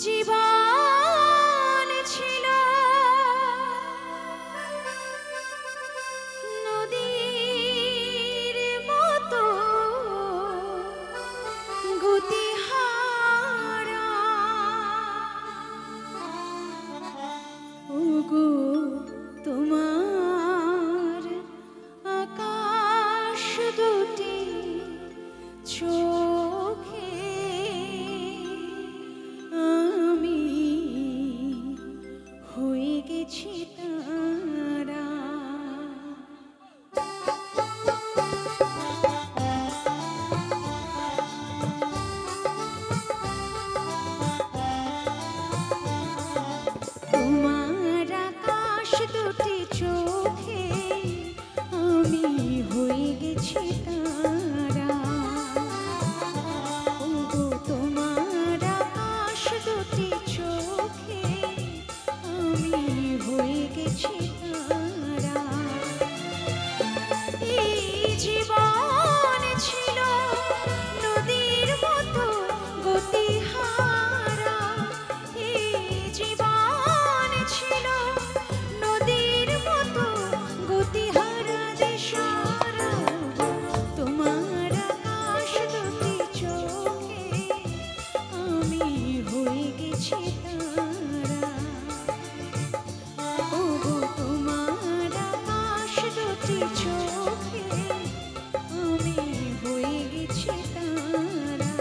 জীবন ছিল নদীর মতো গতিহারা ওগো তোমার আকাশ দুটি চোখে আমি হয়ে গেছি তারা। তোমার আকাশ দুটি চোখে আমি হয়ে গেছি তারা। ওগো তোমার আকাশ দুটি চোখে আমি হয়ে গেছি তারা। এই জীবন ছিল নদীর মতো গতিহারা। এই জীবন ছিল নদীর মতো গতিহারা দিশারা। তোমার আকাশ দুটি চোখে আমি হয়ে গেছি তারা। ওগো তোমার আকাশ দুটি চোখে আমি হয়ে গেছি তারা।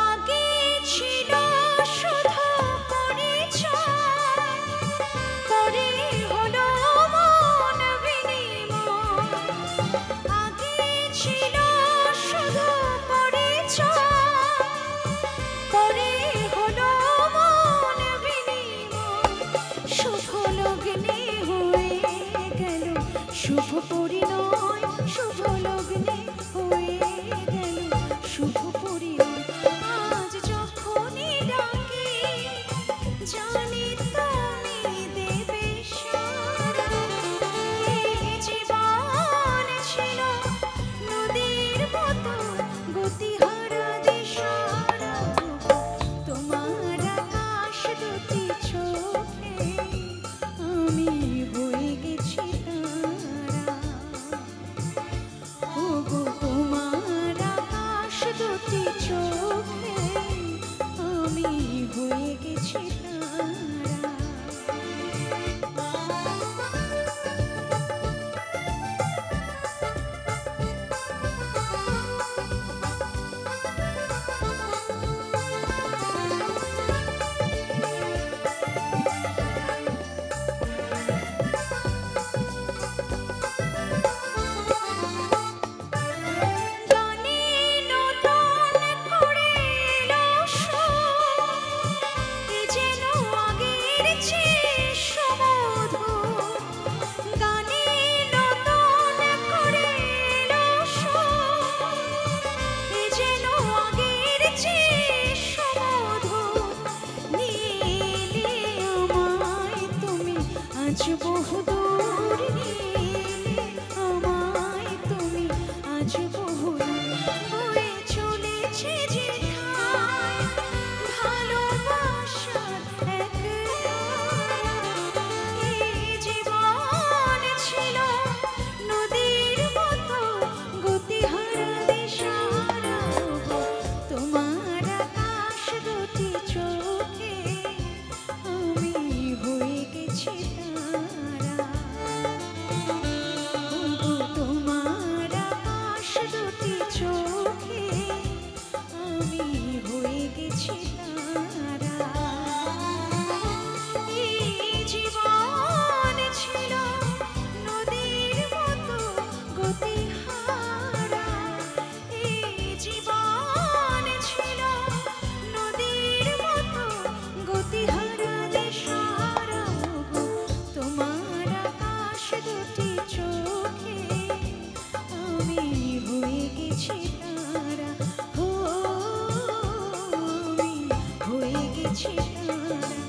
আগে ছিল শুধু পরিচয়, পরে হলো মন বিনিময়। আগে ছিল শুধু পরিচয়, পরে হলো মন বিনিময়। শুভ লগ্নে হয়ে গেল শুভ পরিণয়, শুভ লগ্নে হয়ে গেল শুভ পরিণয়। আজ যখনই ডাকি জানি তুমি দেবে সাড়া। এই জীবন ছিল নদীর মতো গতিহারা দিশারা। তোমার আকাশ দুটি চোখে আমি হয়ে গেছি তারা। ওগো তোমার আকাশ দুটি চোখে আমি হয়ে গেছি তারা। গানে নতুন করে এলো সুর, এ যেন আগের চেয়ে সুমধুর। গানে নতুন করে এলো সুর, এ যেন আগের চেয়ে সুমধুর। নিলে আমায় তুমি আজ বহুদূর, নিলে আমায় তুমি আজ বহুদূর। বয়ে চলেছে যেথায় ভালোবাসার এক ধারা। এই জীবন ছিল নদীর মতো গতিহারা দিশারা। তোমার আকাশ দুটি চোখে আমি হয়ে গেছি তারা। গেছে তারা